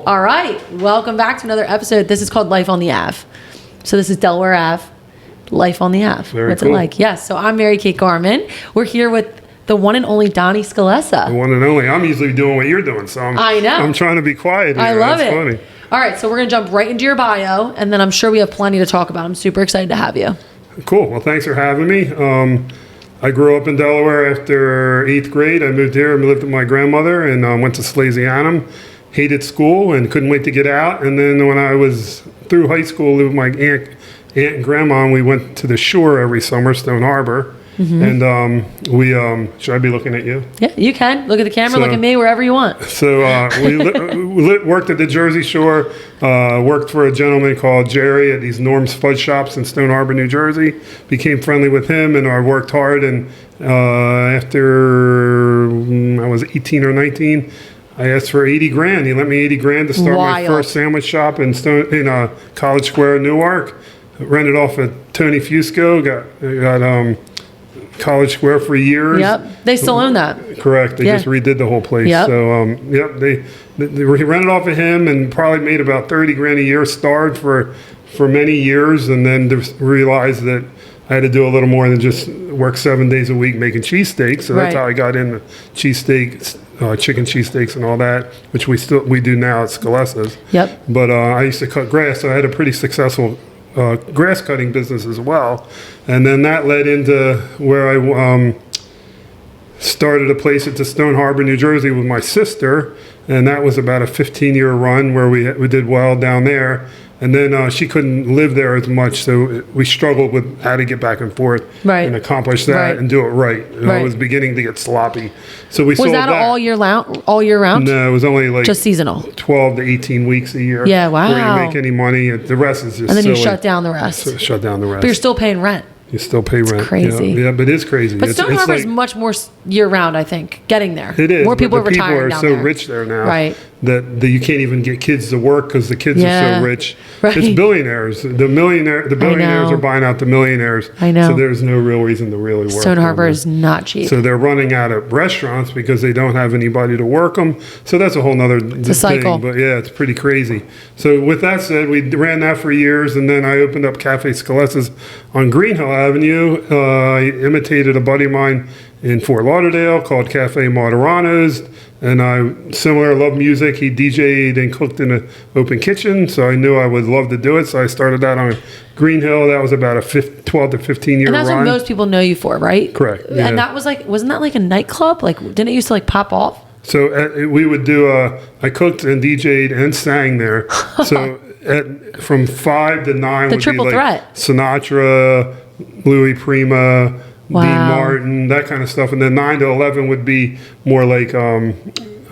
All right, welcome back to another episode. This is called Life on the Ave. So this is Delaware Ave, Life on the Ave. What's it like? Yes, so I'm Marykate Garman. We're here with the one and only Don Scalessa. The one and only. I'm usually doing what you're doing, so I know. I'm trying to be quiet here. I love it. Funny. All right, so we're going to jump right into your bio, and then I'm sure we have plenty to talk about. I'm super excited to have you. Cool. Well, thanks for having me. I grew up in Delaware after 8th grade. I moved here and lived with my grandmother and went to Salesianum. Hated school and couldn't wait to get out. And then when I was through high school, lived with my aunt and grandma, and we went to the shore every summer, Stone Harbor. Mm-hmm. And we should I be looking at you? Yeah, you can. Look at the camera, look at me, wherever you want. So we worked at the Jersey Shore, worked for a gentleman called Jerry at these Norm's Fudge Shops in Stone Harbor, New Jersey. Became friendly with him, and I worked hard. And after I was 18 or 19, I asked for 80 grand. He lent me 80 grand to start my first sandwich shop in College Square, Newark. Rented off at Tony Fusco, got College Square for years. Yep, they still own that. Correct. They just redid the whole place. Yep. So, he rented off of him and probably made about 30 grand a year. Starved for many years, and then realized that I had to do a little more than just work 7 days a week making cheesesteaks. So that's how I got into cheesesteaks, chicken cheesesteaks, and all that, which we do now at Scalessa's. Yep. But I used to cut grass, so I had a pretty successful grass cutting business as well, and then that led into where I started a place at the Stone Harbor, New Jersey with my sister, and that was about a 15-year run where we did well down there. And then she couldn't live there as much, so we struggled with how to get back and forth and accomplish that and do it right. It was beginning to get sloppy. So we sold that. Was that all year round? All year round? No, it was only like just seasonal. 12 to 18 weeks a year. Yeah, wow. Where you make any money. The rest is just and then silly. You shut down the rest. So shut down the rest. But you're still paying rent. You still pay rent. It's crazy. Yeah, but it is crazy. But Stone Harbor is much more year-round, I think, getting there. It is. More people are retiring down there. People are so rich there now that you can't even get kids to work because the kids are so rich. Right. It's billionaires. The billionaires are buying out the millionaires. I know. So there's no real reason to really work. Stone Harbor is not cheap. So they're running out of restaurants because they don't have anybody to work them. So that's a whole nother thing. Cycle. But yeah, it's pretty crazy. So with that said, we ran that for years, and then I opened up Cafe Scalessa's on Green Hill Avenue. I imitated a buddy of mine in Fort Lauderdale called Cafe Moderano's, and I love music. He DJ'd and cooked in an open kitchen, so I knew I would love to do it. So I started that on Green Hill. That was about a 12 to 15 year run. And that's what most people know you for, right? Correct. Yeah. And that was wasn't that like a nightclub? Like, didn't it used to pop off? So we would do I cooked and DJ'd and sang there. So from 5 to 9 would triple be like threat. Sinatra, Louis Prima, Dean Martin, that kind of stuff. And then 9 to 11 would be more like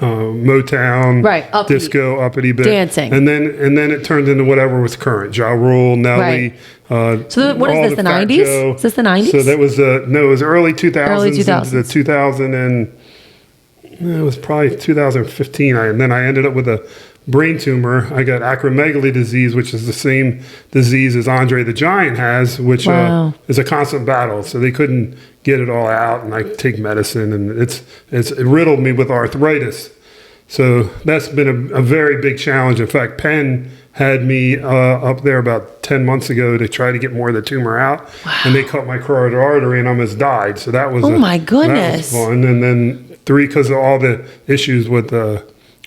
Motown, disco, uppity bit. Dancing. And then it turned into whatever was current. Ja Rule, Nelly. So what is this, the 90s? Is this the 90s? So that was it was early 2000s. Early 2000s. The 2000 and it was probably 2015. And then I ended up with a brain tumor. I got acromegaly disease, which is the same disease as Andre the Giant has, which is a constant battle. So they couldn't get it all out, and I take medicine, and it riddled me with arthritis. So that's been a very big challenge. In fact, Penn had me up there about 10 months ago to try to get more of the tumor out, and they cut my carotid artery and almost died. So that was my goodness, that was fun. And then because of all the issues with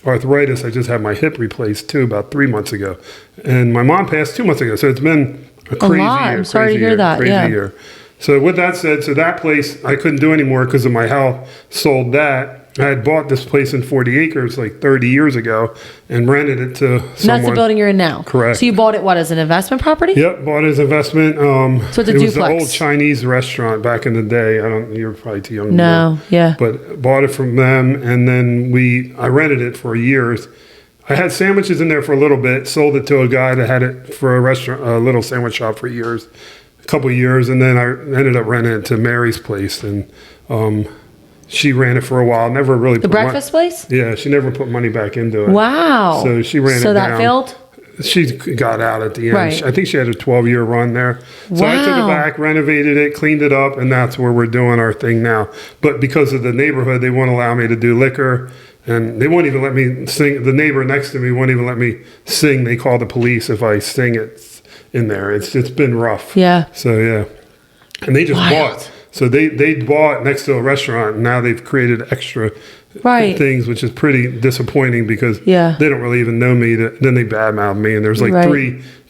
arthritis, I just had my hip replaced too about 3 months ago, and my mom passed 2 months ago. So it's been a crazy year. I'm sorry to hear that. Crazy year. So with that said, that place I couldn't do anymore because of my health. Sold that. I had bought this place in 40 acres like 30 years ago and rented it to someone. That's the building you're in now? Correct. So you bought it, as an investment property? Yep, bought it as investment. So it's a duplex. It was an old Chinese restaurant back in the day. You're probably too young to know. Yeah. But bought it from them, and then I rented it for years. I had sandwiches in there for a little bit, sold it to a guy that had it for a restaurant, a little sandwich shop for years. Couple of years, and then I ended up renting it to Mary's place, and she ran it for a while. Never really the breakfast place. Yeah, she never put money back into it. Wow. So she ran it down. So that failed. She got out at the end. Right. I think she had a 12-year run there. So I took it back, renovated it, cleaned it up, and that's where we're doing our thing now. But because of the neighborhood, they won't allow me to do liquor. And they won't even let me sing. The neighbor next to me won't even let me sing. They call the police if I sing it in there. It's been rough. Yeah. So, yeah. And they just bought. So they bought next to a restaurant, and now they've created extra things, which is pretty disappointing because they don't really even know me. Then they badmouth me, and there's like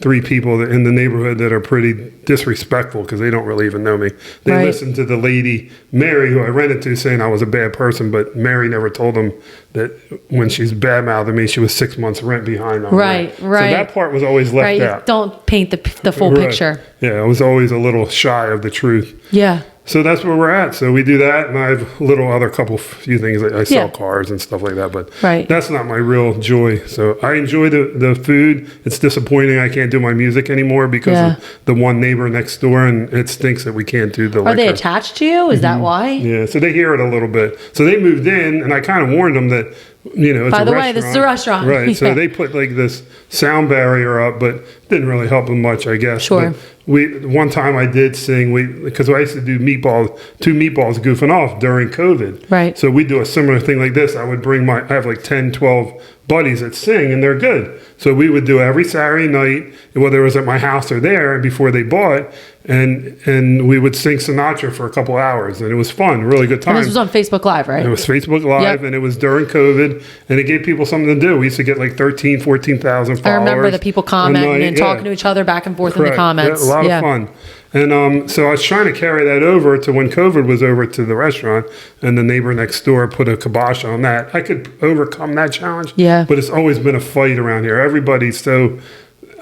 three people in the neighborhood that are pretty disrespectful because they don't really even know me. They listened to the lady, Mary, who I rented to, saying I was a bad person, but Mary never told them that when she's badmouthing me, she was 6 months rent behind on Right. So that part was always left out. Don't paint the full picture. Yeah, I was always a little shy of the truth. Yeah. So that's where we're at. So we do that, and I have a little other few things. I sell cars and stuff like that, but that's not my real joy. So I enjoy the food. It's disappointing I can't do my music anymore because of the one neighbor next door, and it stinks that we can't do the liquor. Are they attached to you? Is that why? Yeah, so they hear it a little bit. So they moved in, and I kind of warned them that, it's by a the restaurant. way, this is a restaurant. Right, so they put like this sound barrier up, but didn't really help them much, I guess. Sure. But one time I did sing, because I used to do two meatballs goofing off during COVID. Right. So we do a similar thing like this. I would I have like 10, 12 buddies that sing, and they're good. So we would do every Saturday night, whether it was at my house or there, before they bought, and we would sing Sinatra for a couple hours, and it was fun, really good time. And this was on Facebook Live, right? It was Facebook Live, and it was during COVID, and it gave people something to do. We used to get like 13,000, 14,000 followers. I remember the people commenting and talking to each other back and forth in the comments. Yeah, a lot of fun. And so I was trying to carry that over to when COVID was over to the restaurant, and the neighbor next door put a kibosh on that. I could overcome that challenge, but it's always been a fight around here. Everybody's so,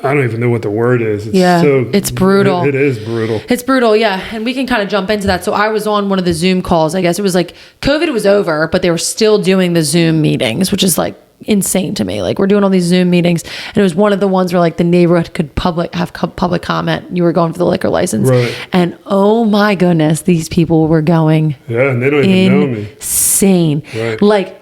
I don't even know what the word is. It's brutal. It is brutal. It's brutal, yeah. And we can kind of jump into that. So I was on one of the Zoom calls. I guess it was like COVID was over, but they were still doing the Zoom meetings, which is like insane to me. Like, we're doing all these Zoom meetings, and it was one of the ones where like the neighborhood could have public comment. You were going for the liquor license, and oh my goodness, these people were going and they don't even know me. Insane, like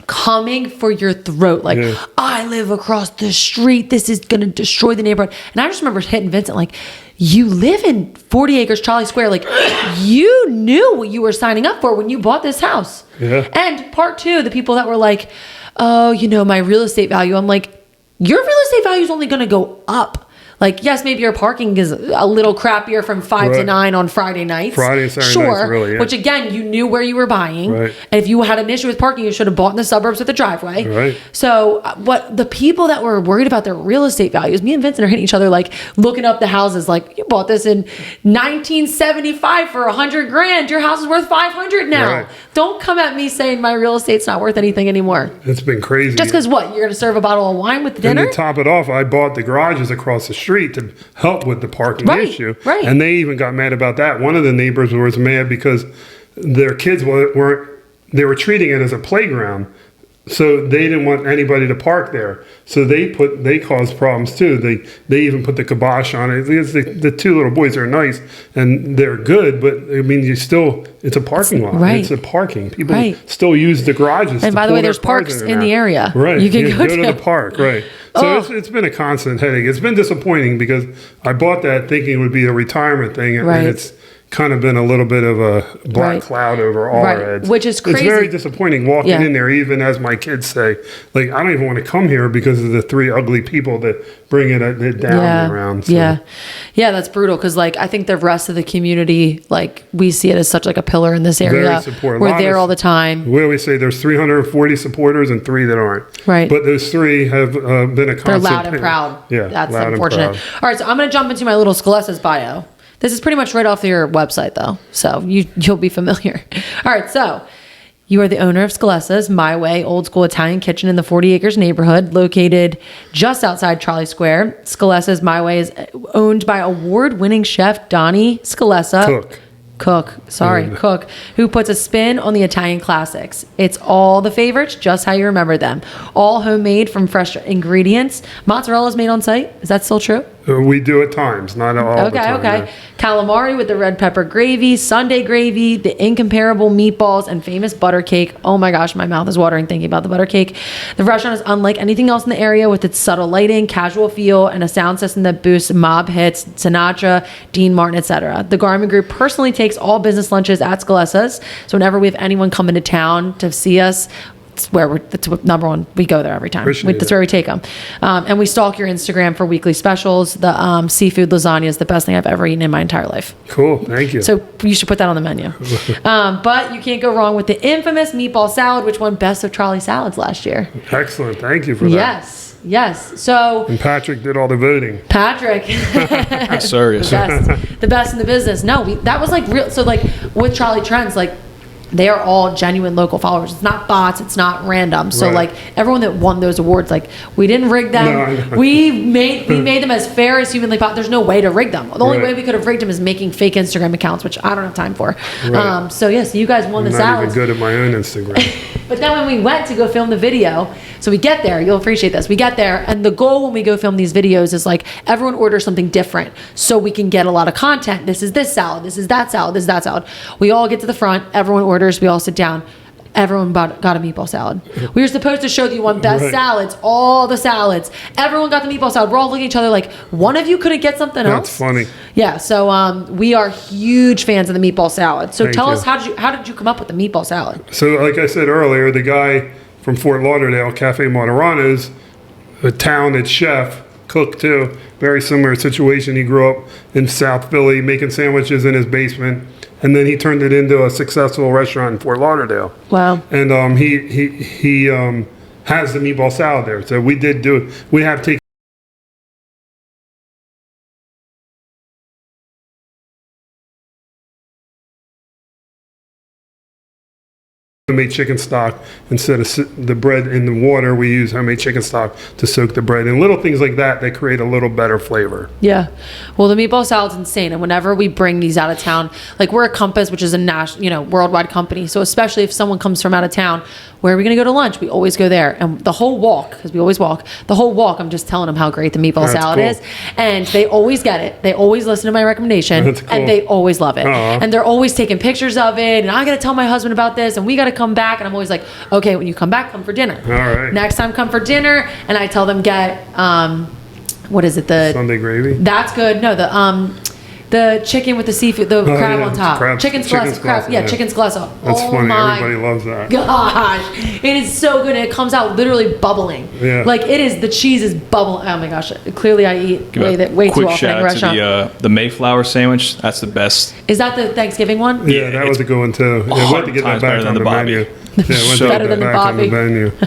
coming for your throat, like I live across the street, this is gonna destroy the neighborhood. And I just remember hitting Vincent like, you live in 40 acres Charlie Square, like you knew what you were signing up for when you bought this house. And part two, the people that were like, oh, my real estate value. I'm like, your real estate value is only going to go up. Like, yes, maybe your parking is a little crappier from 5 to 9 on Friday nights. Friday and Saturday nights, really, which again, you knew where you were buying. And if you had an issue with parking, you should have bought in the suburbs with a driveway. So what the people that were worried about their real estate values, me and Vincent are hitting each other, like looking up the houses, like, you bought this in 1975 for $100,000. Your house is worth $500 now. Don't come at me saying my real estate's not worth anything anymore. It's been crazy. Just because what? You're going to serve a bottle of wine with dinner? And to top it off, I bought the garages across the street to help with the parking issue. And they even got mad about that. One of the neighbors was mad because their kids they were treating it as a playground. So they didn't want anybody to park there. So they caused problems too. They even put the kibosh on it. The two little boys are nice and they're good, but I mean, it's a parking lot. It's a parking. People still use the garages. And by the way, there's parks in the area. You can go to the park. So it's been a constant headache. It's been disappointing because I bought that thinking it would be a retirement thing, and it's kind of been a little bit of a black cloud over all our heads. Which is crazy. It's very disappointing walking in there, even as my kids say, like, I don't even want to come here because of the three ugly people that bring it down around. So. Yeah, that's brutal because, like, I think the rest of the community, like, we see it as such like a pillar in this area. Very supportive. We're there all the time. We always say there's 340 supporters and 3 that aren't. But those 3 have been a constant. They're loud and proud. That's unfortunate. All right, so I'm going to jump into my little Scalessa's bio. This is pretty much right off your website, though, so you'll be familiar. All right, so you are the owner of Scalessa's My Way old school Italian kitchen in the 40 Acres neighborhood, located just outside Charlie Square. Scalessa's My Way is owned by award-winning chef Donnie Scalessa. Cook, who puts a spin on the Italian classics. It's all the favorites, just how you remember them. All homemade from fresh ingredients. Mozzarella is made on site. Is that still true? We do at times, not all the time. Okay. Calamari with the red pepper gravy, Sunday gravy, the incomparable meatballs, and famous butter cake. Oh my gosh, my mouth is watering thinking about the butter cake. The restaurant is unlike anything else in the area with its subtle lighting, casual feel, and a sound system that boosts mob hits, Sinatra, Dean Martin, etc. The Garmin Group personally takes all business lunches at Scalessa's. So whenever we have anyone come into town to see us, That's number one. We go there every time. That's where we take them. And we stalk your Instagram for weekly specials. The seafood lasagna is the best thing I've ever eaten in my entire life. Cool. Thank you. So you should put that on the menu. But you can't go wrong with the infamous meatball salad, which won Best of Trolley Salads last year. Excellent. Thank you for that. Yes. So. And Patrick did all the voting. Patrick. Yes, sir. The best in the business. No, that was like real. So like with Charlie Trends, like, they are all genuine local followers. It's not bots. It's not random. So like everyone that won those awards, like we didn't rig them. No, we made them as fair as humanly possible. There's no way to rig them. The only way we could have rigged them is making fake Instagram accounts, which I don't have time for. So yes, you guys won the salads. I'm not even good at my own Instagram. But then when we went to go film the video, so we get there, you'll appreciate this. We get there, and the goal when we go film these videos is like everyone orders something different so we can get a lot of content. This is this salad, this is that salad, this is that salad. We all get to the front, everyone orders, we all sit down. Everyone got a meatball salad. We were supposed to show that you won best salads, all the salads. Everyone got the meatball salad. We're all looking at each other like, one of you couldn't get something else? That's funny. Yeah, so we are huge fans of the meatball salad. So tell us, how did you come up with the meatball salad? So like I said earlier, the guy from Fort Lauderdale, Cafe Moderano's, a town that's chef, cook too, very similar situation. He grew up in South Philly making sandwiches in his basement. And then he turned it into a successful restaurant in Fort Lauderdale. Wow! And he has the meatball salad there. So we did do it. We have taken homemade chicken stock. Instead of the bread in the water, we use homemade chicken stock to soak the bread, and little things like that create a little better flavor. Yeah, well, the meatball salad's insane, and whenever we bring these out of town, like we're a Compass, which is a worldwide company, so especially if someone comes from out of town, where are we going to go to lunch? We always go there, and the whole walk, because we always walk, I'm just telling them how great the meatball salad is, and they always get it. They always listen to my recommendation, and they always love it. And they're always taking pictures of it, and I got to tell my husband about this, and we got to come back. And I'm always like, okay, when you come back, come for dinner. All right. Next time, come for dinner. And I tell them, get what is it? The Sunday gravy. That's good. No, the chicken with the seafood, the crab on top. Chicken scalessa. Yeah, chicken scalessa. That's funny. Everybody loves that. Gosh, it is so good. It comes out literally bubbling. Yeah. Like it is. The cheese is bubbling. Oh my gosh. Clearly, I eat way too often at a restaurant. Quick shout out to the Mayflower sandwich. That's the best. Is that the Thanksgiving one? Yeah, that was a good one too. Yeah, we have to get that back on the menu. Yeah, better than the Bobby.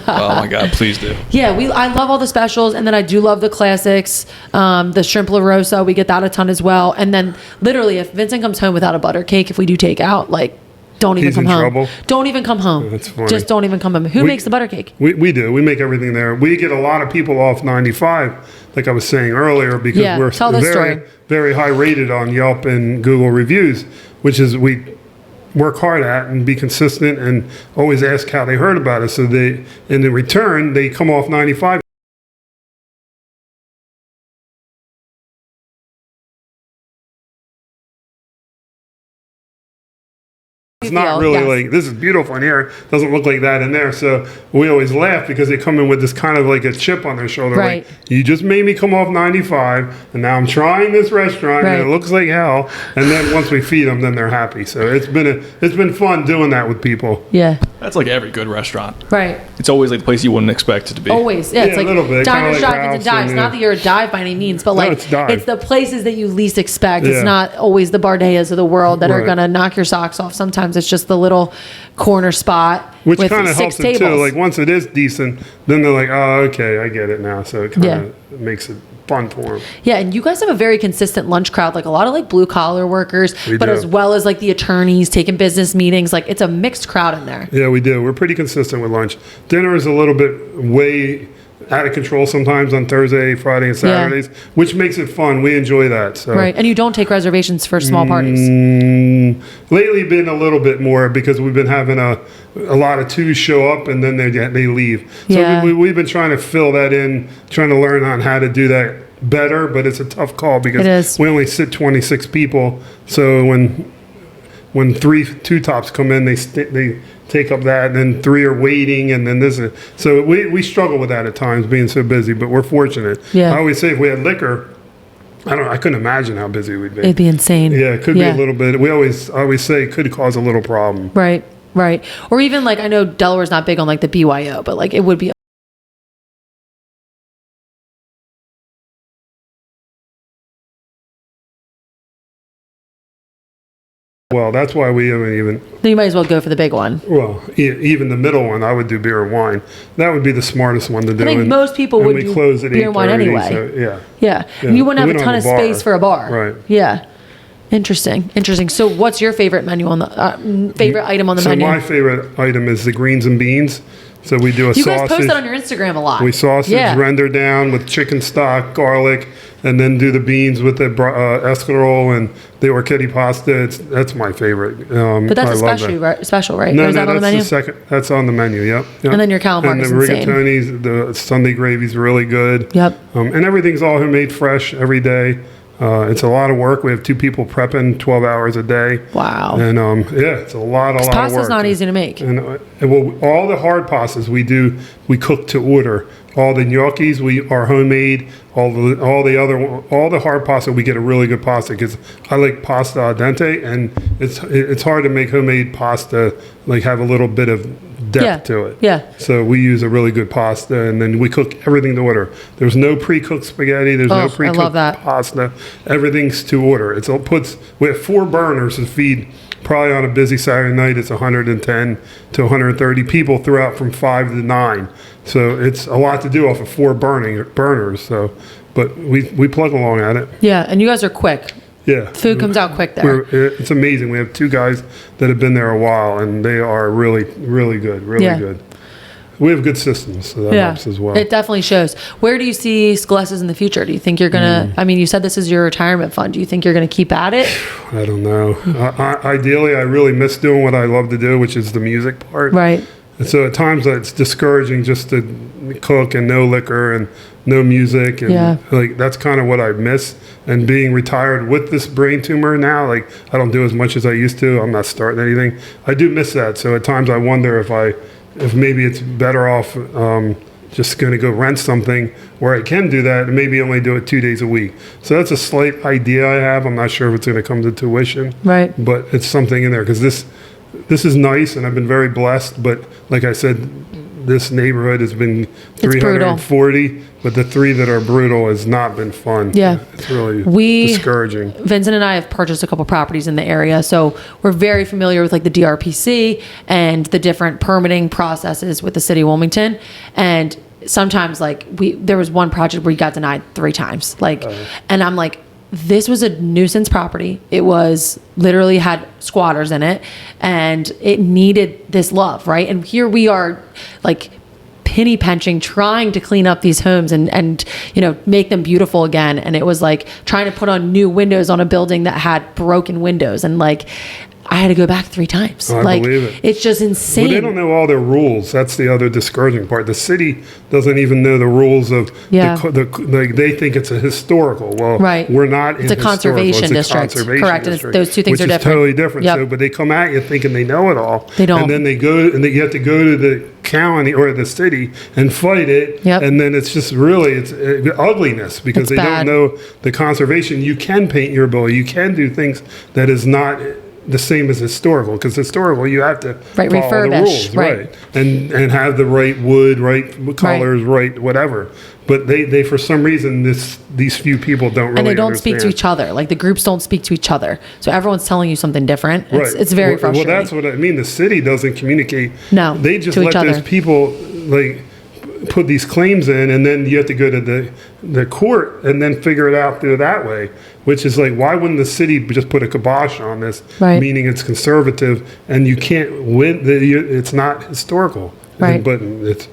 Oh my God, please do. Yeah, I love all the specials, and then I do love the classics. The shrimp la rosa, we get that a ton as well. And then literally, if Vincent comes home without a butter cake, if we do take out, like, don't even come home. Trouble. Don't even come home. That's funny. Just don't even come home. Who makes the butter cake? We do. We make everything there. We get a lot of people off 95, like I was saying earlier, because we're very high rated on Yelp and Google reviews, which is we work hard at and be consistent and always ask how they heard about us. So in return, they come off 95. It's not really like, this is beautiful in here. Doesn't look like that in there. So we always laugh because they come in with this kind of like a chip on their shoulder. Right. Like, you just made me come off 95 and now I'm trying this restaurant and it looks like hell. And then once we feed them, then they're happy. So it's been fun doing that with people. Yeah. That's like every good restaurant. Right. It's always like the place you wouldn't expect it to be. Always. Yeah, it's like a little bit. diners, like drive-ins, and dives. Not that you're a dive by any means, but like it's the places that you least expect. It's not always the Bardeas of the world that are going to knock your socks off. Sometimes it's just the little corner spot which with kind of 6 helps tables. it too. Like once it is decent, then they're like, oh, okay, I get it now. So it kind of makes it fun for them. Yeah, and you guys have a very consistent lunch crowd, like a lot of like blue collar workers, but as well as like the attorneys taking business meetings. Like it's a mixed crowd in there. Yeah, we do. We're pretty consistent with lunch. Dinner is a little bit way out of control sometimes on Thursday, Friday, and Saturdays, which makes it fun. We enjoy that. So. Right, and you don't take reservations for small parties. Lately, been a little bit more because we've been having a lot of twos show up and then they leave. So we've been trying to fill that in, trying to learn on how to do that better, but it's a tough call because we only sit 26 people. So when two tops come in, they take up that, and then 3 are waiting, and then this. So we struggle with that at times, being so busy. But we're fortunate. Yeah. I always say if we had liquor, I couldn't imagine how busy we'd be. It'd be insane. Yeah, it could be a little bit. I always say it could cause a little problem. Right. Right. Or even like, I know Delaware's not big on like the BYO, but like it would be. Well, that's why we haven't even. Then you might as well go for the big one. Well, even the middle one, I would do beer and wine. That would be the smartest one to do. I think most people would do close at beer and wine 8:30, anyway. So, yeah. Yeah. And you wouldn't have a ton of space for a bar. Right. Yeah. Interesting. So what's your favorite menu on the favorite item on the menu? So my favorite item is the greens and beans. So we do a sausage. You guys post that on your Instagram a lot. We sausage render down with chicken stock, garlic, and then do the beans with the escarole and the orchetti pasta. That's my favorite. But that's special, right? No, or is that on the menu? That's on the menu. Yep. And then your calamari is insane. And the rigatoni's, the Sunday gravy's really good. Yep. And everything's all homemade, fresh every day. It's a lot of work. We have 2 people prepping 12 hours a day. Wow. And it's a lot of work. Pasta's not easy to make. And all the hard pastas we cook to order. All the gnocchis are homemade. All the hard pasta, we get a really good pasta because I like pasta al dente, and it's hard to make homemade pasta like have a little bit of depth to it. Yeah. So we use a really good pasta, and then we cook everything to order. There's no pre-cooked spaghetti. There's no pre-cooked pasta. Everything's to order. We have 4 burners to feed. Probably on a busy Saturday night, it's 110 to 130 people throughout from 5 to 9. So it's a lot to do off of 4 burners. So, but we plug along at it. Yeah, and you guys are quick. Yeah. Food comes out quick there. It's amazing. We have 2 guys that have been there a while, and they are really, really good. Really good. We have good systems, so that helps as well. It definitely shows. Where do you see Scalessa's in the future? Do you think you're going to, I mean, you said this is your retirement fund. Do you think you're going to keep at it? I don't know. Ideally, I really miss doing what I love to do, which is the music part. Right. And so at times it's discouraging just to cook and no liquor and no music. And like, that's kind of what I miss. And being retired with this brain tumor now, like I don't do as much as I used to. I'm not starting anything. I do miss that. So at times I wonder if maybe it's better off just going to go rent something where I can do that and maybe only do it 2 days a week. So that's a slight idea I have. I'm not sure if it's going to come to tuition. Right. But it's something in there because this is nice and I've been very blessed. But like I said, this neighborhood has been 340, but the 3 that are brutal has not been fun. Yeah. It's really discouraging. Vincent and I have purchased a couple properties in the area, so we're very familiar with like the DRPC and the different permitting processes with the city of Wilmington. And sometimes like there was one project where you got denied 3 times. And I'm like, this was a nuisance property. It was literally had squatters in it and it needed this love, right? And here we are like penny pinching, trying to clean up these homes and make them beautiful again. And it was like trying to put on new windows on a building that had broken windows. And like, I had to go back 3 times. I believe it. It's just insane. Well, they don't know all their rules. That's the other discouraging part. The city doesn't even know the rules of they think it's a historical. Well, we're not. It's a conservation district. Correct. And those 2 things are different. Which is totally different. Yep. So, but they come at you thinking they know it all. They don't. And then you have to go to the county or the city and fight it. Yep. And then it's just really ugliness because they don't know the conservation. You can paint your building. You can do things that is not the same as historical, because historical you have to follow the rules, right? And have the right wood, right colors, right whatever. But they for some reason these few people don't really and they don't understand. speak to each other. Like the groups don't speak to each other, so everyone's telling you something different. It's very frustrating. Well, that's what I mean. The city doesn't communicate. No, they just let those people like put these claims in, and then you have to go to the court and then figure it out through that way, which is like, why wouldn't the city just put a kibosh on this, meaning it's conservative and you can't win, it's not historical, but it's.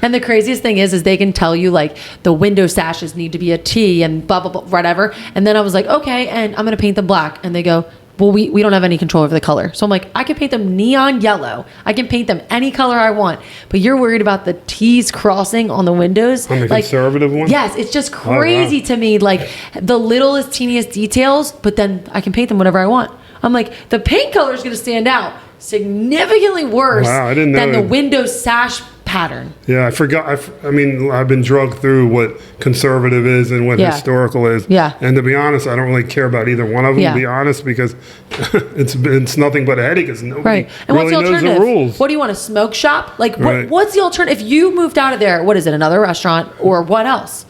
And the craziest thing is they can tell you like the window sashes need to be a T and blah, blah, blah, whatever. And then I was like, okay, and I'm going to paint them black. And they go, well, we don't have any control over the color. So I'm like, I can paint them neon yellow. I can paint them any color I want. But you're worried about the T's crossing on the windows. On the conservative one? Yes, it's just crazy to me. Like the littlest, teeniest details, but then I can paint them whatever I want. I'm like, the paint color is going to stand out significantly worse than the window sash pattern. Yeah, I forgot. I mean, I've been drugged through what conservative is and what historical is. Yeah. And to be honest, I don't really care about either one of them, to be honest, because it's nothing but a headache because nobody And what's really the knows alternative? the rules. What do you want, a smoke shop? Like, Right. what's the alternative? If you moved out of there, what is it, another restaurant or what else?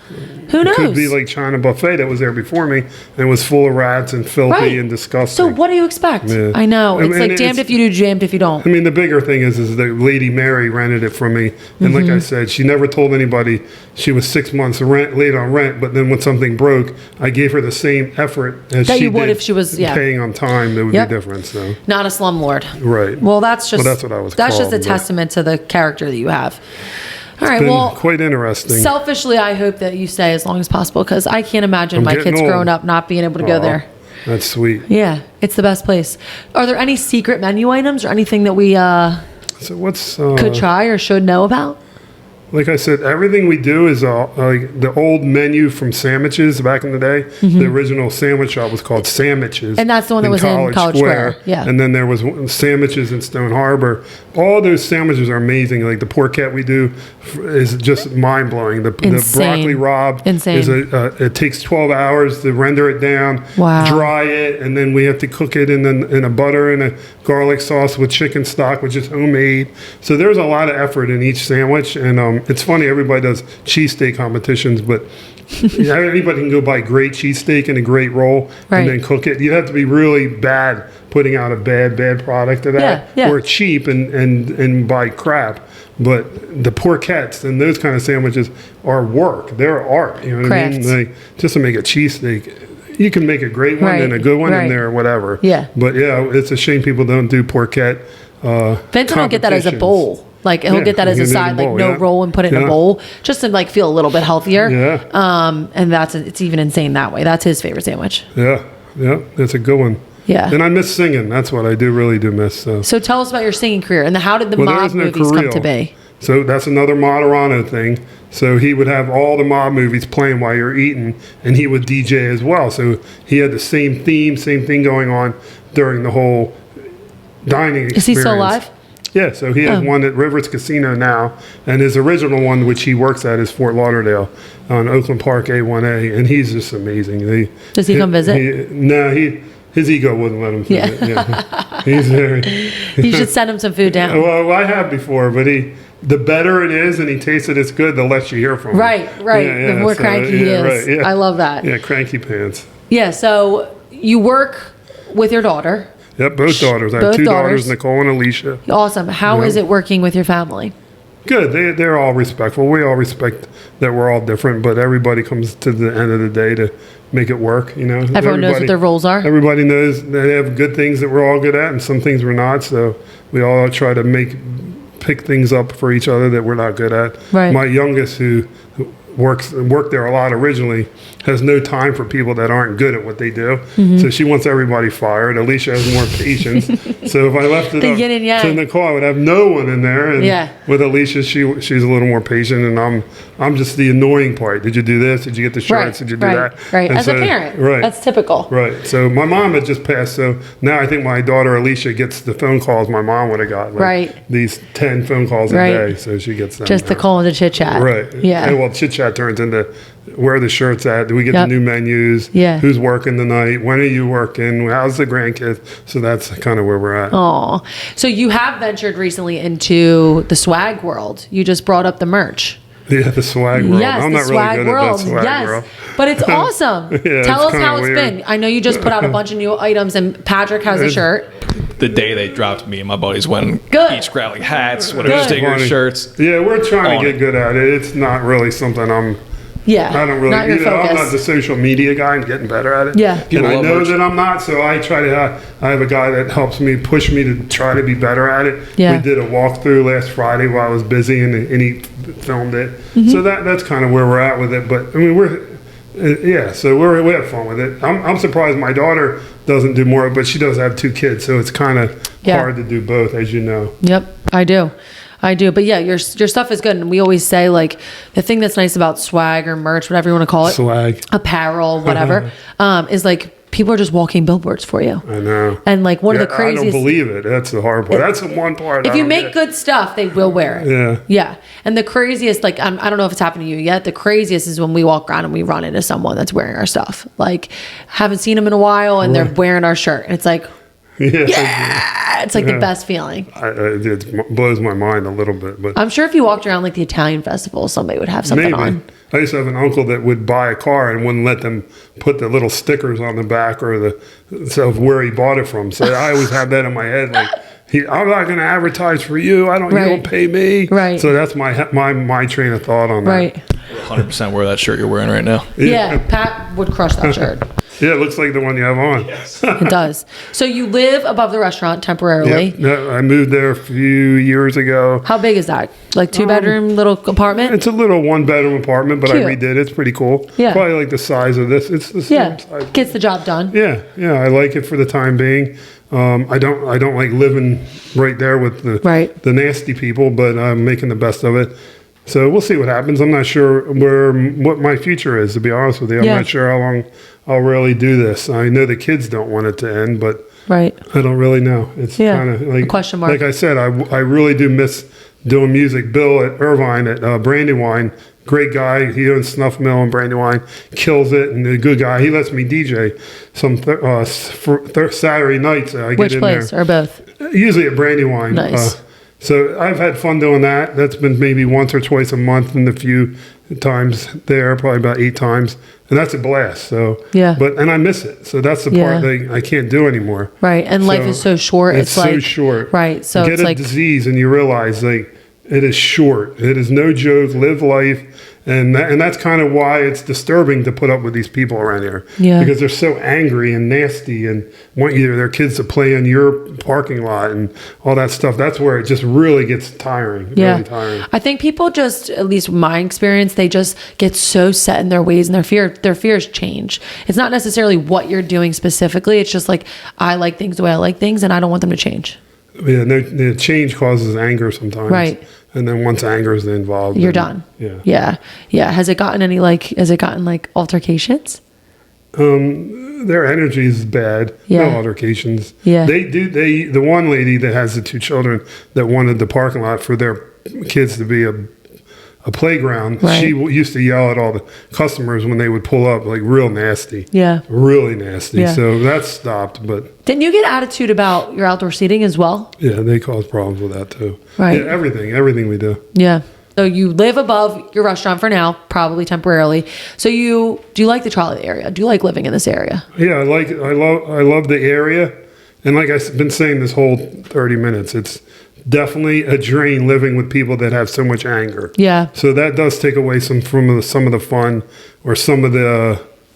Who knows? It could be like China Buffet that was there before me and was full of rats and filthy and disgusting. So what do you expect? Yeah. I know. It's And like damned if you do, damned if you don't. I mean, the bigger thing is that Lady Mary rented it from me. And like I said, she never told anybody she was 6 months late on rent. But then when something broke, I gave her the same effort as That she you would did if she was, paying on time. It would be different. So Not a slumlord. Right. Well, that's just that's what I was that's just called, a testament to the character that you have. All right. been Well, quite interesting. selfishly, I hope that you stay as long as possible because I can't imagine I'm my getting kids old. growing up not being able to go there. That's sweet. Yeah, it's the best place. Are there any secret menu items or anything that we So what's could try or should know about? Like I said, everything we do is like the old menu from sandwiches back in the day. The original sandwich shop was called Sandwiches. And that's the one that was in College Square. Yeah. And then there was Sandwiches in Stone Harbor. All those sandwiches are amazing. Like the porchette we do is just mind-blowing. The broccoli rabe is it takes 12 hours to render it down, dry it, and then we have to cook it in a butter and a garlic sauce with chicken stock, which is homemade. So there's a lot of effort in each sandwich. And it's funny, everybody does cheesesteak competitions, but anybody can go buy great cheesesteak and a great roll and then cook it. You'd have to be really bad putting out a bad product of that, or cheap and buy crap. But the porchettes and those kind of sandwiches are work. They're art. You know what I mean? Like, just to make a cheesesteak, you can make a great one and a good one in there or whatever. Yeah. But yeah, it's a shame people don't do porchette. Vincent will get that as a bowl. Like he'll get that as a side, like no roll and put it in a bowl, just to like feel a little bit healthier. Yeah. And it's even insane that way. That's his favorite sandwich. Yeah. That's a good one. Yeah. And I miss singing. That's what I really do miss. So tell us about your singing career and how did the mob movies come to be? So that's another Moderano thing. So he would have all the mob movies playing while you're eating, and he would DJ as well. So he had the same thing going on during the whole dining experience. Is he still alive? Yeah, so he has one at Rivers Casino now, and his original one, which he works at, is Fort Lauderdale on Oakland Park A1A, and he's just amazing. Does he come visit? His ego wouldn't let him visit. Yeah. He's very... You should send him some food down. Well, I have before, but the better it is and he tastes it, it's good, the less you hear from him. Right. The more cranky he is. Right, I love that. Yeah, cranky pants. Yeah, so you work with your daughter. Yep, both daughters. I have two daughters, Nicole and Alicia. Awesome. How is it working with your family? Good. They're all respectful. We all respect that we're all different, but everybody comes to the end of the day to make it work. You know, everyone knows what their roles are. Everybody knows they have good things that we're all good at, and some things we're not. So we all try to pick things up for each other that we're not good at. Right. My youngest, who worked there a lot originally, has no time for people that aren't good at what they do. So she wants everybody fired. Alicia has more patience. So if I left it up to Nicole, I would have no one in there. And with Alicia, she's a little more patient, and I'm just the annoying part. Did you do this? Did you get the shirts? Did you do that? Right. As a parent, that's typical. Right. So my mom had just passed. So now I think my daughter Alicia gets the phone calls my mom would have got. Like these 10 phone calls a day. So she gets them. Just the call and the chit chat. Right. Yeah. And well, chit chat turns into where are the shirts at? Do we get the new menus? Yeah. Who's working tonight? When are you working? How's the grandkids? So that's kind of where we're at. Oh, so you have ventured recently into the swag world. You just brought up the merch. Yeah, the swag world. Yes, I'm the not swag really good world. at that swag world. But it's awesome. Tell us how it's been. I know you just put out a bunch of new items, and Patrick has a shirt. The day they dropped, me and my buddies went each grabbing hats, whatever, stickers, shirts. Yeah, we're trying to get good at it. It's not really something I don't really. Not your focus. I'm not the social media guy. I'm getting better at it. Yeah, and I know that I'm not. So I try to. I have a guy that helps me, push me to try to be better at it. Yeah. We did a walkthrough last Friday while I was busy, and he filmed it. So that's kind of where we're at with it. But I mean, so we have fun with it. I'm surprised my daughter doesn't do more, but she does have 2 kids, so it's kind of hard to do both, as you know. Yep, I do. But yeah, your stuff is good. And we always say, like, the thing that's nice about swag or merch, whatever you want to call it, swag, apparel, whatever, is like people are just walking billboards for you. I know. And like one of the craziest. I don't believe it. That's the hard part. That's the one part. If you make good stuff, they will wear it. Yeah. Yeah. And the craziest, like, I don't know if it's happened to you yet. The craziest is when we walk around and we run into someone that's wearing our stuff. Like, haven't seen them in a while and they're wearing our shirt. And it's like, Yeah. It's like the best feeling. It blows my mind a little bit. But I'm sure if you walked around like the Italian festival, somebody would have something on. I used to have an uncle that would buy a car and wouldn't let them put the little stickers on the back or of where he bought it from. So I always have that in my head, like, I'm not going to advertise for you. You don't pay me. Right. So that's my train of thought on that. Right. 100% wear that shirt you're wearing right now. Yeah, Pat would crush that shirt. Yeah, it looks like the one you have on. Yes. It does. So you live above the restaurant temporarily. Yeah, I moved there a few years ago. How big is that? Like 2-bedroom little apartment? It's a little 1-bedroom apartment, but Cute. I redid it. It's pretty cool. Yeah. Probably like the size of this. It's the same size. Gets the job done. Yeah. I like it for the time being. I don't like living right there with the nasty people, but I'm making the best of it. So we'll see what happens. I'm not sure what my future is, to be honest with you. I'm not sure how long I'll really do this. I know the kids don't want it to end, but I don't really know. It's kind of like a question mark. Like I said, I really do miss doing music. Bill at Irvine at Brandywine, great guy. He owns Snuff Mill and Brandywine, kills it, and a good guy. He lets me DJ some Saturday nights. I Which get in place there. or both? Usually at Brandywine. Nice. So I've had fun doing that. That's been maybe once or twice a month, and a few times there, probably about 8 times, and that's a blast. So and I miss it. So that's the part that I can't do anymore. Right, and life is so short. It's so short. Right, so you it's get a disease, and you realize it is short. It is no joke. Live life. And that's kind of why it's disturbing to put up with these people around here. Yeah. Because they're so angry and nasty and want their kids to play in your parking lot and all that stuff. That's where it just really gets tiring. Yeah. Really tiring. I think people just, at least my experience, they just get so set in their ways and their fears change. It's not necessarily what you're doing specifically. It's just like, I like things the way I like things and I don't want them to change. Yeah, the change causes anger sometimes. Right. And then once anger is involved, you're done. Yeah. Has it gotten any altercations? Their energy is bad. No altercations. Yeah. The one lady that has the 2 children that wanted the parking lot for their kids to be a playground. Right. She used to yell at all the customers when they would pull up, like real nasty. Yeah. Really nasty. Yeah. So that stopped. But didn't you get attitude about your outdoor seating as well? Yeah, they cause problems with that too. Right. Yeah, everything we do. Yeah. So you live above your restaurant for now, probably temporarily. So do you like the Charlotte area? Do you like living in this area? Yeah, I love the area. And like I've been saying this whole 30 minutes, it's definitely a drain living with people that have so much anger. Yeah. So that does take away some of the fun or some of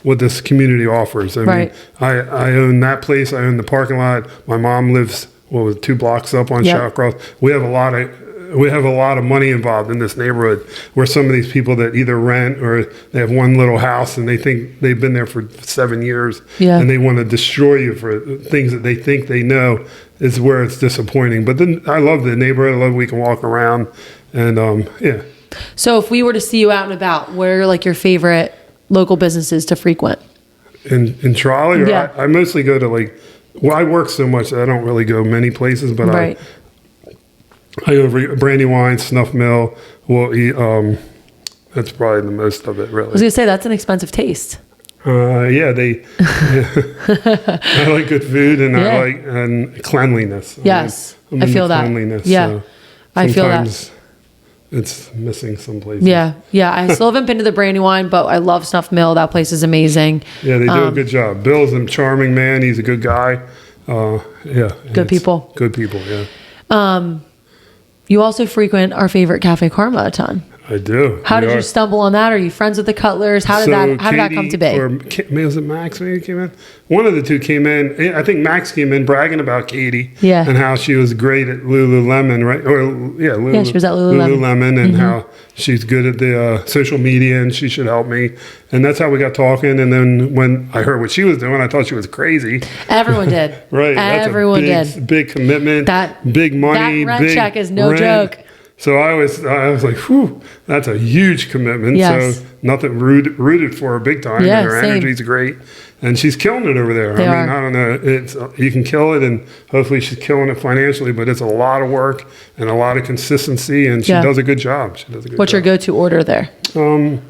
what this community offers. I mean, I own that place. I own the parking lot. My mom lives 2 blocks up on Shawcross. We have a lot of money involved in this neighborhood where some of these people that either rent or they have one little house and they think they've been there for 7 years and they want to destroy you for things that they think they know is where it's disappointing. But then I love the neighborhood. I love we can walk around and So if we were to see you out and about, where are like your favorite local businesses to frequent? In Charlotte? I mostly go to I work so much that I don't really go many places, but I go to Brandywine, Snuff Mill. That's probably the most of it, really. I was going to say, that's an expensive taste. I like good food and I like cleanliness. Yes, I feel that. Cleanliness. Yeah, so I feel that. It's missing some places. Yeah. I still haven't been to the Brandywine, but I love Snuff Mill. That place is amazing. Yeah, they do a good job. Bill's a charming man. He's a good guy. Good people. Good people. Yeah. You also frequent our favorite Cafe Karma a ton. I do. How did you stumble on that? Are you friends with the Cutlers? How did that come to be? Or was it Max maybe came in? One of the 2 came in. I think Max came in bragging about Katie and how she was great at Lululemon, right? She was at Lululemon. And how she's good at the social media and she should help me. And that's how we got talking. And then when I heard what she was doing, I thought she was crazy. Everyone did. Right. Everyone did. Big commitment. Big money. That rent check is no joke. So I was like, whew, that's a huge commitment. Yes. So nothing rooted for her big time. Yeah, and her energy's great. And she's killing it over there. I don't know. You can kill it and hopefully she's killing it financially, but it's a lot of work and a lot of consistency and she does a good job. What's your go-to order there? The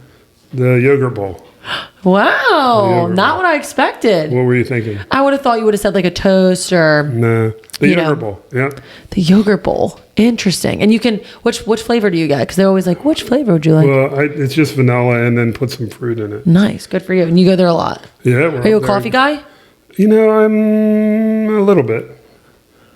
yogurt bowl. Wow, not what I expected. What were you thinking? I would have thought you would have said like a toast or... No, the yogurt bowl. Yeah. The yogurt bowl. Interesting. And you can... Which flavor do you get? Because they're always like, which flavor would you like? Well, it's just vanilla and then put some fruit in it. Nice. Good for you. And you go there a lot. Yeah. Are you a coffee guy? I'm a little bit.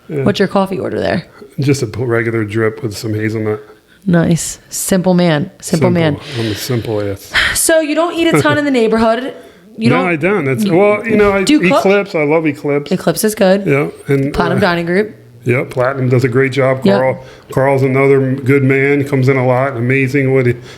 Yeah. What's your coffee order there? Just a regular drip with some hazelnut. Nice. Simple man. Simple man. I'm a simple ass. So you don't eat a ton in the neighborhood. No, I don't. I eat Eclipse. I love Eclipse. Eclipse is good. Yeah. And Platinum Dining Group. Yeah, Platinum does a great job. Carl's another good man. Comes in a lot. Amazing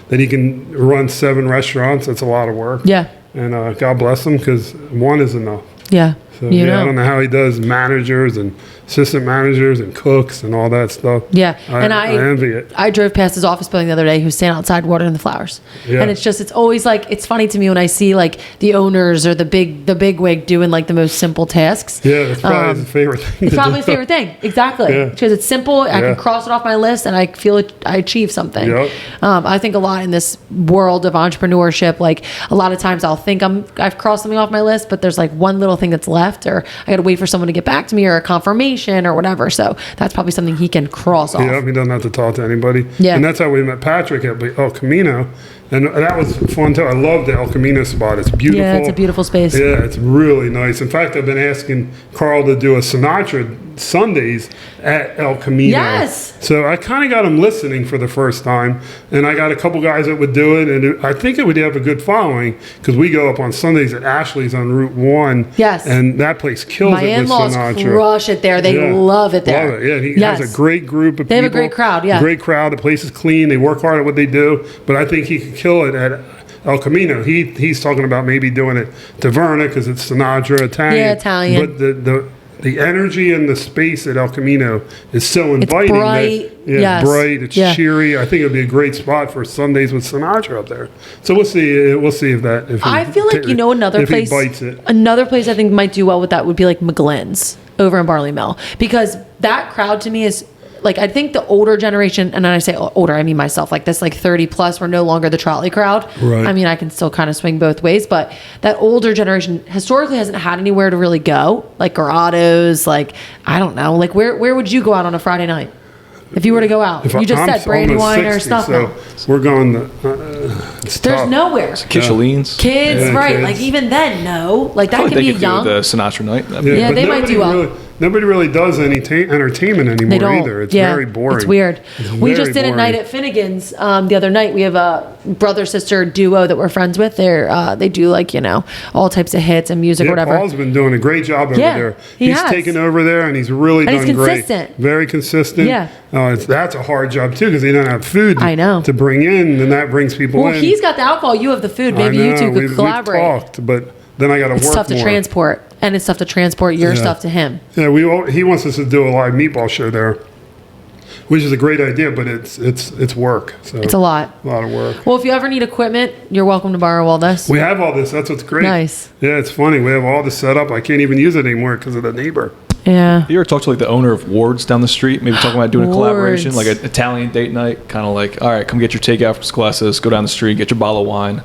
that he can run 7 restaurants. That's a lot of work. Yeah. And God bless him, because one is enough. Yeah. So, I don't know how he does managers and assistant managers and cooks and all that stuff. Yeah. I envy it. I drove past his office building the other day. He was standing outside watering the flowers. Yeah. And it's always like, it's funny to me when I see like the owners or the big wig doing like the most simple tasks. Yeah, that's probably his favorite thing. It's probably his favorite thing. Exactly. Yeah. Because it's simple. I can cross it off my list and I feel I achieved something. Yep. I think a lot in this world of entrepreneurship, like a lot of times I'll think I've crossed something off my list, but there's like one little thing that's left, or I got to wait for someone to get back to me or a confirmation or whatever. So that's probably something he can cross off. Yeah, he doesn't have to talk to anybody. Yeah. And that's how we met Patrick at El Camino. And that was fun too. I love the El Camino spot. It's beautiful. Yeah, it's a beautiful space. Yeah, it's really nice. In fact, I've been asking Carl to do a Sinatra Sundays at El Camino. Yes. So I kind of got him listening for the first time. And I got a couple guys that would do it. And I think it would have a good following, because we go up on Sundays at Ashley's on Route 1. Yes. And that place kills it with Sinatra. My in-laws crush it there. They love it there. Love it. Yeah, he has a great group of people. They have a great crowd, yeah. Great crowd. The place is clean. They work hard at what they do. But I think he could kill it at El Camino. He's talking about maybe doing it Taverna, because it's Sinatra Italian. Yeah, Italian. But the energy and the space at El Camino is so inviting. It's bright. It's bright. It's cheery. I think it would be a great spot for Sundays with Sinatra up there. So we'll see. We'll see if that. I feel like another place. He bites it. Another place I think might do well with that would be like McGlynn's over in Barley Mill, because that crowd to me is. Like, I think the older generation, and when I say older, I mean myself, like this, like 30 plus, we're no longer the trolley crowd. Right. I mean, I can still kind of swing both ways, but that older generation historically hasn't had anywhere to really go, like Grottos, like, I don't know, like where would you go out on a Friday night? If you were to go out, you just said Brandywine or stuff. So we're going. There's tough. Nowhere. Kitchelines. Kids, right? Kids. Like even then, no. Like that could be young. Do the Sinatra night. Yeah, they might do well. Nobody really does any entertainment anymore either. It's very boring. It's weird. We just did a night at Finnegan's the other night. We have a brother-sister duo that we're friends with. They do like, all types of hits and music or whatever. Paul's been doing a great job over there. He's taken over there and he's really done great. Very consistent. Yeah. That's a hard job too, because they don't have food to bring in, and that brings people in. Well, he's got the alcohol. You have the food. Maybe you two could collaborate. We've talked, but then I got to work more. It's tough to transport. And it's tough to transport your stuff to him. Yeah, he wants us to do a live meatball show there, which is a great idea, but it's work. So it's a lot. A lot of work. Well, if you ever need equipment, you're welcome to borrow all this. We have all this. That's what's great. Nice. Yeah, it's funny. We have all this set up. I can't even use it anymore because of the neighbor. Yeah. Have you ever talked to like the owner of Ward's down the street? Maybe talking about doing a collaboration, like an Italian date night, kind of like, all right, come get your takeout from Scalessa's, go down the street, get your bottle of wine.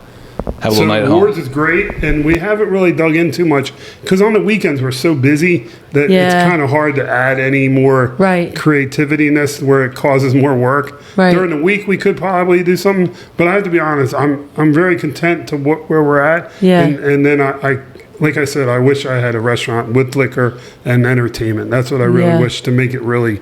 Have a little night at home. Ward's is great, and we haven't really dug in too much because on the weekends we're so busy that it's kind of hard to add any more creativity in this where it causes more work. Right. During the week we could probably do something, but I have to be honest, I'm very content to where we're at. Yeah. And then I like I said, I wish I had a restaurant with liquor and entertainment. That's what I really wish to make it really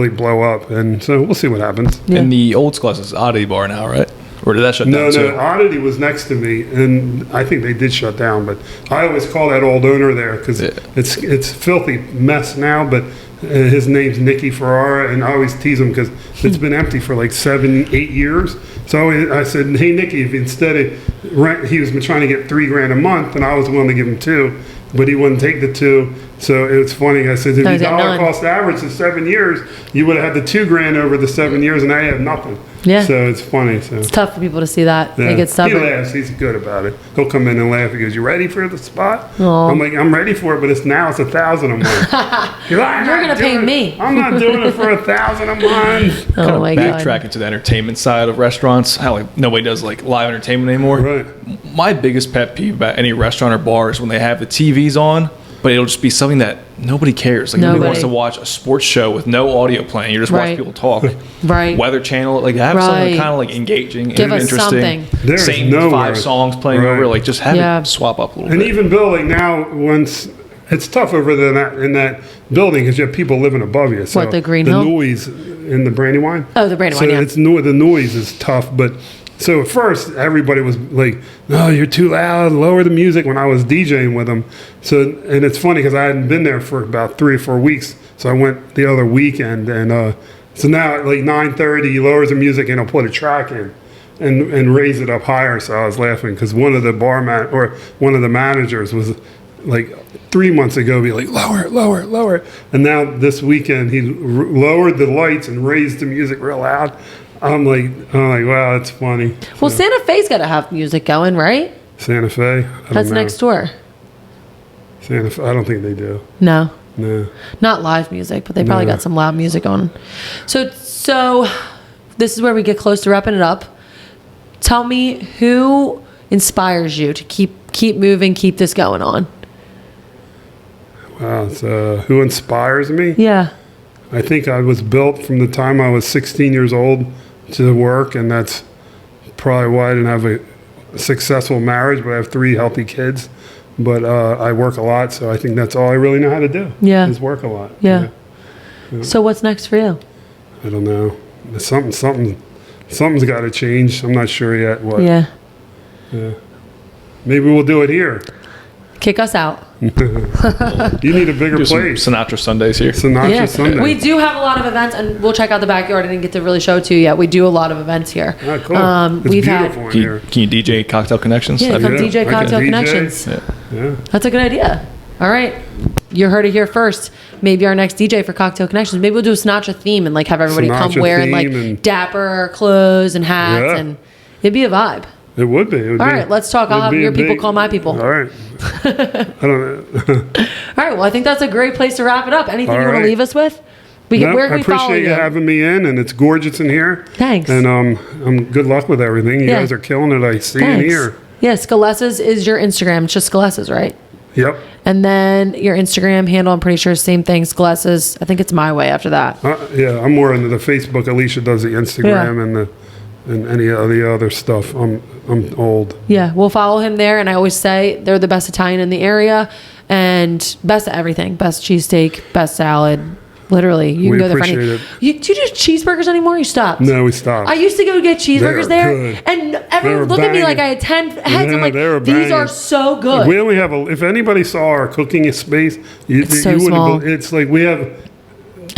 blow up. And so we'll see what happens. Yeah. And the old Scalessa's Oddity Bar now, right? Or did that shut down too? No, Oddity was next to me, and I think they did shut down. But I always call that old owner there because it's a filthy mess now. But his name's Nicky Ferrara, and I always tease him because it's been empty for like 7-8 years. So I said, hey, Nicky, if instead of rent, he was trying to get $3,000 a month, and I was willing to give him $2,000. But he wouldn't take the $2,000, So it's funny. I said, if No, your he's at dollar none. cost average is 7 years, you would have had the $2,000 over the 7 years, and I had nothing. Yeah. So it's funny. So It's tough for people to see that. They get he stubborn. laughs. He's good about it. He'll come in and laugh. He goes, "You ready for the spot?" Aw. I'm like, "I'm ready for it, but it's now. It's 1,000 a month." You're gonna pay me. I'm not doing it for 1,000 a month. Oh my God. Backtracking to the entertainment side of restaurants, how like nobody does like live entertainment anymore. Right. My biggest pet peeve about any restaurant or bar is when they have the TVs on, but it'll just be something that nobody cares. Like nobody wants to watch a sports show with no audio playing. You're just watching people talk. Right. Weather Channel, like have something kind of like engaging Give and us interesting. something. There's Same nowhere. 5 songs playing over. Like just have it swap up a little And bit. even Bill, like now, once it's tough over in that building because you have people living above you. So What, the Green the Hill? noise in the Brandywine. Oh, the Brandywine, yeah. It's the noise is tough, but. So at first, everybody was like, "No, you're too loud. Lower the music." When I was DJing with them, so and it's funny because I hadn't been there for about 3 or 4 weeks, so I went the other weekend, and so now at like 9:30, he lowers the music and he'll put a track in, and raise it up higher. So I was laughing because one of the one of the managers was like 3 months ago, be like, "Lower it, lower it, lower it," and now this weekend he lowered the lights and raised the music real loud. I'm like, wow, that's funny. Well, Santa Fe's got to have music going, right? Santa Fe? That's next door. Santa Fe? I don't think they do. No. No. Not live music, but they probably got some loud music on. So this is where we get close to wrapping it up. Tell me who inspires you to keep moving, keep this going on. Wow, so who inspires me? Yeah. I think I was built from the time I was 16 years old to work, and that's probably why I didn't have a successful marriage, but I have 3 healthy kids. But I work a lot, so I think that's all I really know how to do. Yeah. Is work a lot. Yeah. So what's next for you? I don't know. Something's got to change. I'm not sure yet what. Yeah. Maybe we'll do it here. Kick us out. You need a bigger Do some place. Sinatra Sundays here. Sinatra Sunday. We do have a lot of events, and we'll check out the backyard. I didn't get to really show it to you yet. We do a lot of events here. Ah, cool. It's we've beautiful had. in here. Can you DJ Cocktail Connections? Yeah, come DJ I can Cocktail DJ. Connections. Yeah. That's a good idea. All right. You heard it here first. Maybe our next DJ for Cocktail Connections. Maybe we'll do a Sinatra theme and like have everybody come Sinatra wearing theme like and- dapper clothes and hats, and it'd be a vibe. It would be. All right, let's talk. I'll have your people call my people. All right. I don't know. All right. Well, I think that's a great place to wrap it up. Anything All you want right. to leave us with? Where I can we follow appreciate you having me in, and it's gorgeous in here. Thanks. And good luck with everything. You Yeah. guys are killing it. I see and hear. Yeah, Scalessa's is your Instagram. It's just Scalessa's, right? Yep. And then your Instagram handle, I'm pretty sure is same thing. Scalessa's. I think it's My Way after that. Yeah, I'm more into the Facebook. Alicia does the Instagram and any of the other stuff. I'm old. Yeah, we'll follow him there. And I always say they're the best Italian in the area and best at everything. Best cheesesteak, best salad. Literally, you can go there for appreciate anything. Do you do cheeseburgers anymore? You stopped? No, we stopped. I used to go get cheeseburgers They're there, good. and They everyone were would look at me banging. like I had 10 heads. Yeah, I'm like, they were these banging. are so good. We only have if anybody saw our cooking space, It's so wouldn't small. It's like we have.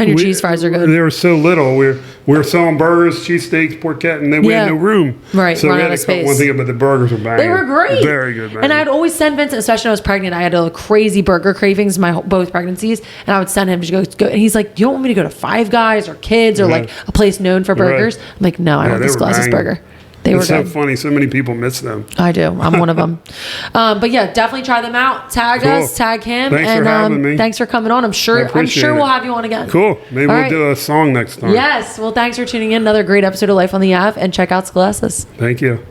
And your cheese fries are good. They were so little. We're selling burgers, cheesesteaks, porchetta, and then we had no room. Right, So run we out had of to cut space. one thing, but the burgers were banging. They were great. Very good, man. And I'd always send Vincent, especially when I was pregnant. I had crazy burger cravings both pregnancies. And I would send him to go. And he's like, you don't want me to go to Five Guys or Kids or like a place known for burgers? I'm like, no, I want this they were Scalessa's banging. burger. They were It's so good. funny. So many people miss them. I do. I'm one of them. But yeah, definitely try them out. Tag Cool. us, tag him. Thanks and for having me. Thanks for coming on. I'm I sure appreciate we'll it. have you on again. Cool. Maybe All we'll right. do a song next time. Yes. Well, thanks for tuning in. Another great episode of Life on the Ave, and check out Scalessa's. Thank you.